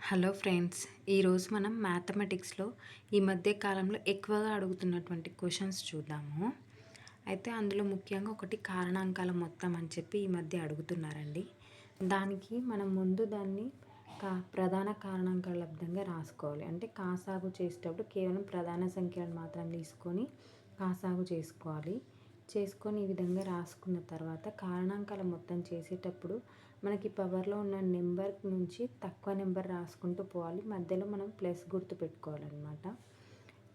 Hello friends, ఈరోజు మనం మ్యాథమెటిక్స్లో ఈ మధ్య కాలంలో ఎక్కువగా అడుగుతున్నటువంటి క్వశ్చన్స్ చూద్దాము. అయితే అందులో ముఖ్యంగా ఒకటి కారణాంకాల మొత్తం అని చెప్పి ఈ మధ్య అడుగుతున్నారండి. దానికి మనం ముందు దాన్ని ప్రధాన కారణాంకాల లబ్దంగా రాసుకోవాలి. అంటే కాసాగు చేసేటప్పుడు కేవలం ప్రధాన సంఖ్యలను మాత్రం తీసుకొని కాసాగు చేసుకొని ఈ విధంగా రాసుకున్న తర్వాత కారణాంకాల మొత్తం చేసేటప్పుడు మనకి పవర్లో ఉన్న నెంబర్ నుంచి తక్కువ నెంబర్ రాసుకుంటూ పోవాలి. మధ్యలో మనం ప్లస్ గుర్తు పెట్టుకోవాలన్నమాట.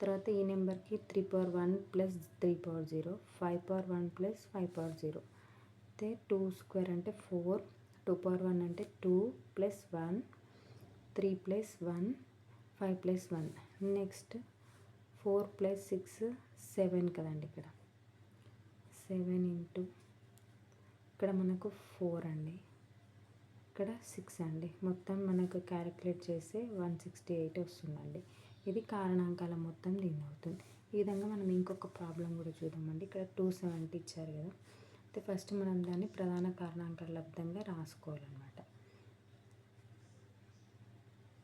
తర్వాత ఈ నెంబర్కి 3/1 + 3/0, 5/1 + 5/0 అయితే 2 స్క్వేర్ అంటే 4, 2/1 అంటే 2 + 1, 3 + 1, 5 + 1. నెక్స్ట్ 4 + 6 7 కదండి. ఇక్కడ 7 ఇంటూ ఇక్కడ మనకు 4 అండి, ఇక్కడ 6 అండి. మొత్తం మనకు క్యాలిక్యులేట్ చేస్తే 168 వస్తుందండి. ఇది కారణాంకాల మొత్తం దీన్ని అవుతుంది. ఈ విధంగా మనం ఇంకొక ప్రాబ్లం కూడా చూద్దామండి. ఇక్కడ 270 ఇచ్చారు కదా. అయితే ఫస్ట్ మనం దాన్ని ప్రధాన కారణాంకాల లబ్దంగా రాసుకోవాలన్నమాట.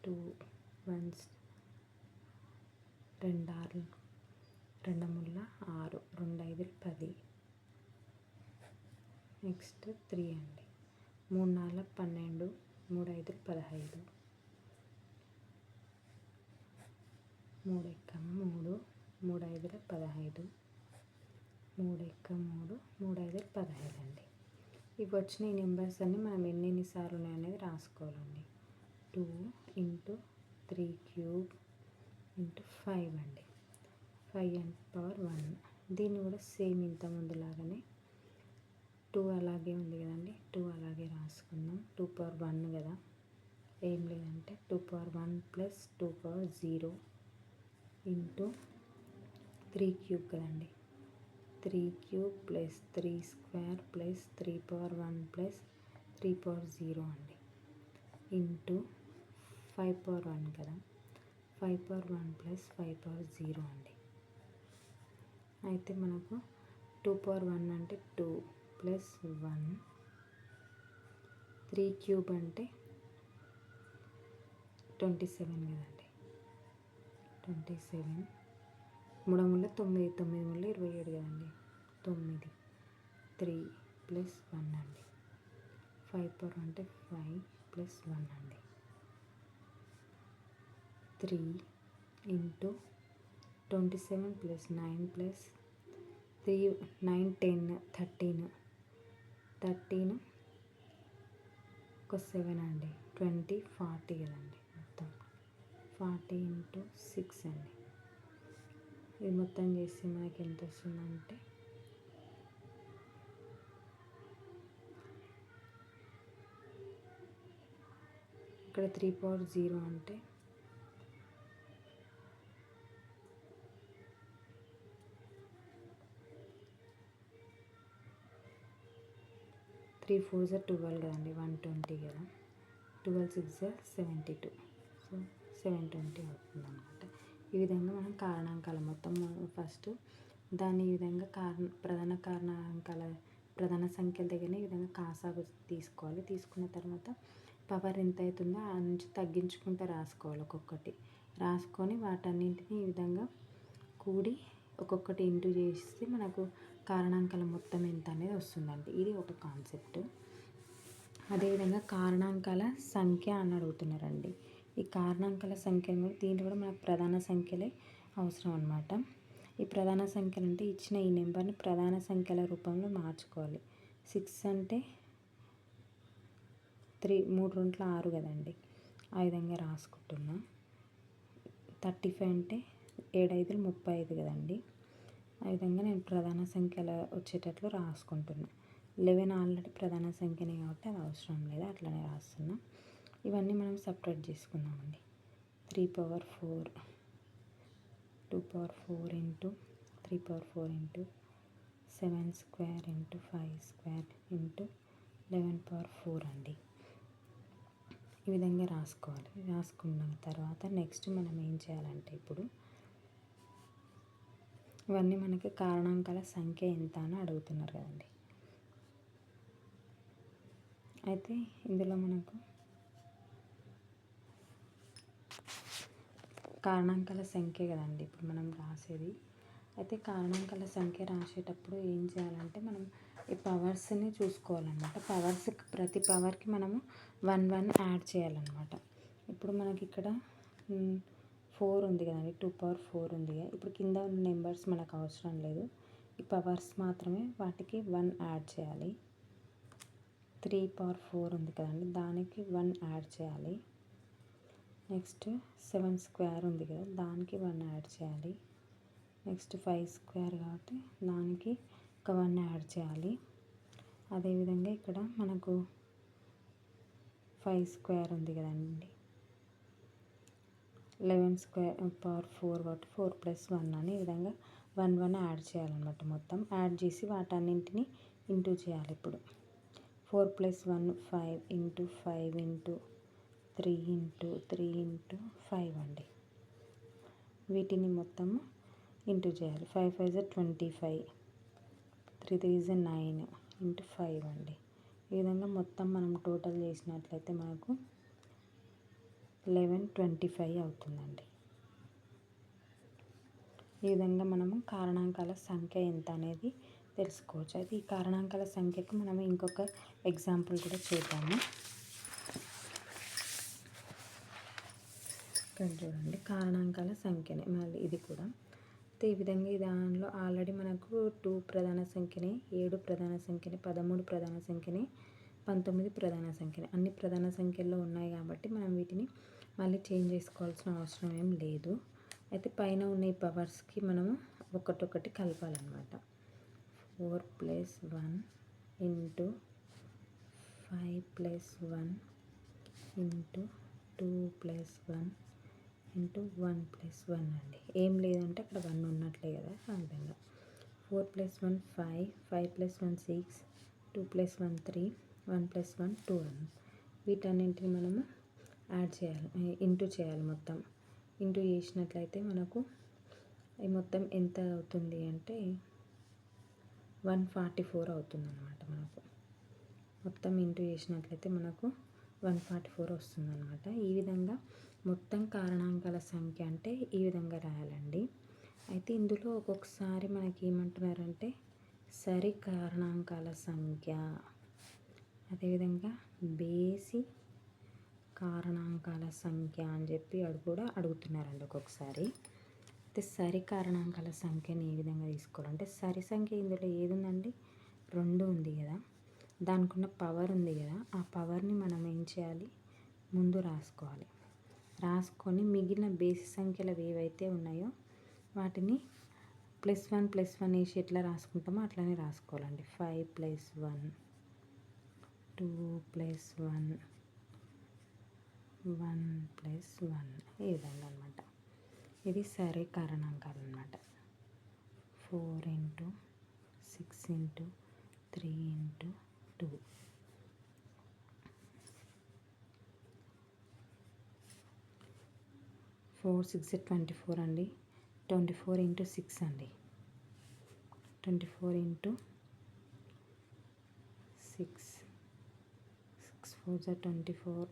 2 1 2 6 2 6 2 5 10. నెక్స్ట్ 3 అండి, 3 4 12, 3 5 15, 3 1 3, 3 5 15, 3 1 3, 3 5 15 అండి. ఇవి వచ్చిన ఈ నెంబర్స్ అన్నీ మనం ఎన్నిసార్లు ఉన్నాయనేది రాసుకోవాలండి. 2 × 3³ × 5 అండి. 5 అంటే పవర్ 1. దీన్ని కూడా సేమ్ ఇంత ముందులాగానే 2 అలాగే ఉంది కదండి, 2 అలాగే రాసుకుందాం. 2/1 కదా, ఏం లేదంటే 2/1 + 2/0 ఇంటూ 3³ కదండి, 3³ + 3² + 3/1 + 3/0 అండి, ఇంటూ 5/1 కదా, 5/1 + 5/0 అండి. అయితే మనకు 2/1 అంటే 2 + 1, 3³ అంటే 27 కదండి, 27. 3 × 9, 9 × 27 కదండి, 9. 3 + 1 అండి, 5/1 అంటే 5 + 1 అండి. 3 ఇంటూ 27 + 9 + 3 9 10 13, 13 ఒక 7 అండి, 20 40 కదండి. మొత్తం 40 × 6 అండి. ఇది మొత్తం చేస్తే మనకి ఎంత వస్తుందంటే ఇక్కడ 3/0 అంటే 3 4 12 కదండి, 120 కదా, 12 6 72, సో 720 అవుతుంది అనమాట. ఈ విధంగా మనం కారణాంకాల మొత్తం ఫస్ట్ దాన్ని ఈ విధంగా ప్రధాన సంఖ్యల దగ్గర ఈ విధంగా కాసాగు తీసుకోవాలి. తీసుకున్న తర్వాత పవర్ ఎంత అవుతుందో ఆ నుంచి తగ్గించుకుంటూ రాసుకోవాలి. ఒక్కొక్కటి రాసుకొని వాటన్నింటినీ ఈ విధంగా కూడి ఒక్కొక్కటి ఇంటూ చేస్తే మనకు కారణాంకాల మొత్తం ఎంత అనేది వస్తుందండి. ఇది ఒక కాన్సెప్ట్. అదేవిధంగా కారణాంకాల సంఖ్య అని అడుగుతున్నారండి. ఈ కారణాంకాల సంఖ్య దీంట్లో కూడా మనకు ప్రధాన సంఖ్యలే అవసరం అన్నమాట. ఈ ప్రధాన సంఖ్యలు అంటే ఇచ్చిన ఈ నెంబర్ని ప్రధాన సంఖ్యల రూపంలో మార్చుకోవాలి. 6 అంటే 3 2 6 కదండి, ఆ విధంగా రాసుకుంటున్నా. 35 అంటే 7 5 35 కదండి, ఆ విధంగా నేను ప్రధాన సంఖ్యల వచ్చేటట్లు రాసుకుంటున్నా. 11 ఆల్రెడీ ప్రధాన సంఖ్యనే కాబట్టి అది అవసరం లేదు, అట్లనే రాస్తున్నా. ఇవన్నీ మనం సపరేట్ చేసుకుందామండి. 3/4, 2/4 ఇంటూ 3/4 ఇంటూ 7² ఇంటూ 5² ఇంటూ 11/4 అండి. ఈ విధంగా రాసుకోవాలి. రాసుకున్న తర్వాత నెక్స్ట్ మనం ఏం చేయాలంటే ఇప్పుడు ఇవన్నీ మనకి కారణాంకాల సంఖ్య ఎంత అని అడుగుతున్నారు కదండి. అయితే ఇందులో మనకు కారణాంకాల సంఖ్య కదండి ఇప్పుడు మనం రాసేది. అయితే కారణాంకాల సంఖ్య రాసేటప్పుడు ఏం చేయాలంటే మనం ఈ పవర్స్ని చూసుకోవాలన్నమాట. ప్రతి పవర్కి మనము 1 యాడ్ చేయాలన్నమాట. ఇప్పుడు మనకి ఇక్కడ 4 ఉంది కదండి, 2 పవర్ 4 ఉంది కదా. ఇప్పుడు కింద ఉన్న నెంబర్స్ మనకు అవసరం లేదు, ఈ పవర్స్ మాత్రమే, వాటికి 1 యాడ్ చేయాలి. 3 పవర్ 4 ఉంది కదండి, దానికి 1 యాడ్ చేయాలి. నెక్స్ట్ 7 స్క్వేర్ ఉంది కదా, దానికి 1 యాడ్ చేయాలి. నెక్స్ట్ 5 స్క్వేర్ కాబట్టి దానికి ఒక 1 యాడ్ చేయాలి. అదేవిధంగా ఇక్కడ మనకు 5 స్క్వేర్ ఉంది కదండి, 11 పవర్ 4 కాబట్టి 4+1 అని ఈ విధంగా 1 యాడ్ చేయాలన్నమాట. మొత్తం యాడ్ చేసి వాటన్నింటినీ ఇంటూ చేయాలి. ఇప్పుడు 4+1 5 × 5 × 3 × 3 × 5 అండి. వీటిని మొత్తము ఇంటూ చేయాలి. 5 5 = 25, 3 3 = 9 × 5 అండి. ఈ విధంగా మొత్తం మనం టోటల్ చేసినట్లయితే మనకు 1125 అవుతుందండి. ఈ విధంగా మనము కారణాంకాల సంఖ్య ఎంత అనేది తెలుసుకోవచ్చు. అయితే ఈ కారణాంకాల సంఖ్యకు మనం ఇంకొక ఎగ్జాంపుల్ కూడా చూద్దాము. ఇక్కడ చూడండి, కారణాంకాల సంఖ్యనే మళ్ళీ ఇది కూడా. అయితే ఈ విధంగా దానిలో ఆల్రెడీ మనకు 2 ప్రధాన సంఖ్యని, 7 ప్రధాన సంఖ్యని, 13 ప్రధాన సంఖ్యని, 19 ప్రధాన సంఖ్యని, అన్ని ప్రధాన సంఖ్యల్లో ఉన్నాయి కాబట్టి మనం వీటిని మళ్ళీ చేంజ్ చేసుకోవాల్సిన అవసరం ఏం లేదు. అయితే పైన ఉన్న ఈ పవర్స్కి మనము ఒక్కొక్కటి కలపాలన్నమాట. 4+1 × 5+1 × 2+1 × 1+1 అండి. ఏం లేదంటే అక్కడ 1 ఉన్నట్లే కదా, ఆ విధంగా 4+1 5, 5+1 6, 2+1 3, 1+1 2 అని వీటన్నింటిని మనము యాడ్ చేయాలి, ఇంటూ చేయాలి. మొత్తం ఇంటూ చేసినట్లయితే మనకు ఈ మొత్తం ఎంత అవుతుంది అంటే 144 అవుతుంది అన్నమాట. మనకు మొత్తం ఇంటూ చేసినట్లయితే మనకు 144 వస్తుంది అన్నమాట. ఈ విధంగా మొత్తం కారణాంకాల సంఖ్య అంటే ఈ విధంగా రాయాలండి. అయితే ఇందులో ఒక్కొక్కసారి మనకి ఏమంటున్నారంటే సరి కారణాంకాల సంఖ్య, అదేవిధంగా బేసి కారణాంకాల సంఖ్య అని చెప్పి కూడా అడుగుతున్నారండి ఒక్కొక్కసారి. అయితే సరి కారణాంకాల సంఖ్యని ఏ విధంగా తీసుకోవాలంటే, సరి సంఖ్య ఇందులో ఏది ఉందండి, 2 ఉంది కదా, దానికి ఉన్న పవర్ ఉంది కదా, ఆ పవర్ని మనం ఏం చేయాలి, ముందు రాసుకోవాలి. రాసుకొని మిగిలిన బేసి సంఖ్యలు ఏవైతే ఉన్నాయో వాటిని +1 వేసి ఎట్లా రాసుకుంటామో అట్లనే రాసుకోవాలండి. 5+1, 2+1, 1+1 ఈ విధంగా అనమాట. ఇది సరే కారణాంకాలు అనమాట. 4 × 6 × 3 × 2. 4 6 24 అండి. 24 × 6 అండి. 24 × 6, 6 4 24,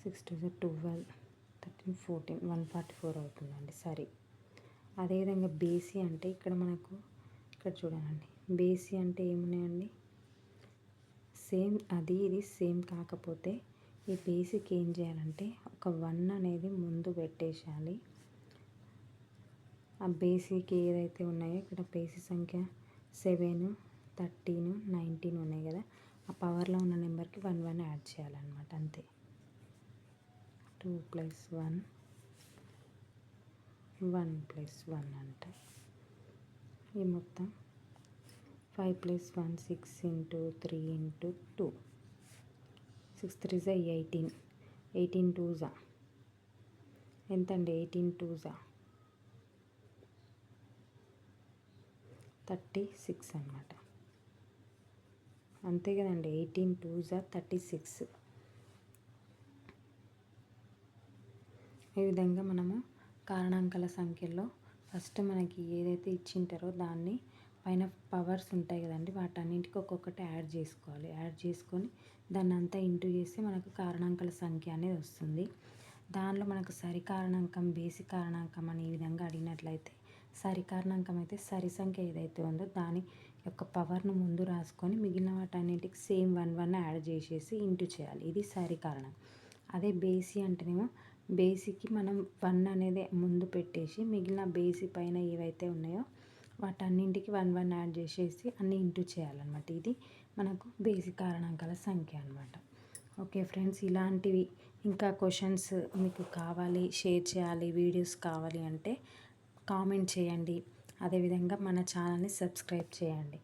6 2 12, 13 14, 144 అవుతుందండి. సరే, అదేవిధంగా బేసి అంటే ఇక్కడ మనకు ఇక్కడ చూడండి, బేసి అంటే ఏమున్నాయండి, సేమ్ అది ఇది సేమ్ కాకపోతే ఈ బేసిక్ ఏం చేయాలంటే ఒక 1 అనేది ముందు పెట్టేసేయాలి. ఆ బేసిక్ ఏదైతే ఉన్నాయో ఇక్కడ బేసి సంఖ్య 7, 13, 19 ఉన్నాయి కదా, ఆ పవర్లో ఉన్న నెంబర్కి 1 యాడ్ చేయాలన్నమాట, అంతే. 2+1, 1+1 అంటే ఈ మొత్తం 5+1 6 × 3 × 2, 6 3 = 18, 18 2 ఎంత అండి, 18 2 36 అన్నమాట. అంతే కదండి, 18 2 36. ఈ విధంగా మనము కారణాంకాల సంఖ్యలో ఫస్ట్ మనకి ఏదైతే ఇచ్చింటారో దాన్ని పైన పవర్స్ ఉంటాయి కదండి, వాటన్నింటికి ఒక్కొక్కటి యాడ్ చేసుకోవాలి. యాడ్ చేసుకొని దాన్ని అంతా ఇంటూ చేస్తే మనకు కారణాంకాల సంఖ్య అనేది వస్తుంది. దానిలో మనకు సరి కారణాంకం, బేసి కారణాంకం అని ఈ విధంగా అడిగినట్లయితే సరి కారణాంకం అయితే సరి సంఖ్య ఏదైతే ఉందో దాని యొక్క పవర్‌ను ముందు రాసుకొని మిగిలిన వాటన్నిటికి సేమ్ 1 యాడ్ చేసేసి ఇంటూ చేయాలి. ఇది సరి కారణం. అదే బేసి అంటేనేమో బేసికి మనం 1 అనేది ముందు పెట్టేసి మిగిలిన బేసి పైన ఏవైతే ఉన్నాయో వాటన్నింటికి 1 యాడ్ చేసేసి అన్నీ ఇంటూ చేయాలన్నమాట. ఇది మనకు బేసి కారణాంకాల సంఖ్య అన్నమాట. ఓకే ఫ్రెండ్స్, ఇలాంటివి ఇంకా క్వశ్చన్స్ మీకు కావాలి, షేర్ చేయాలి, వీడియోస్ కావాలి అంటే కామెంట్ చేయండి. అదేవిధంగా మన ఛానల్ని సబ్స్క్రైబ్ చేయండి.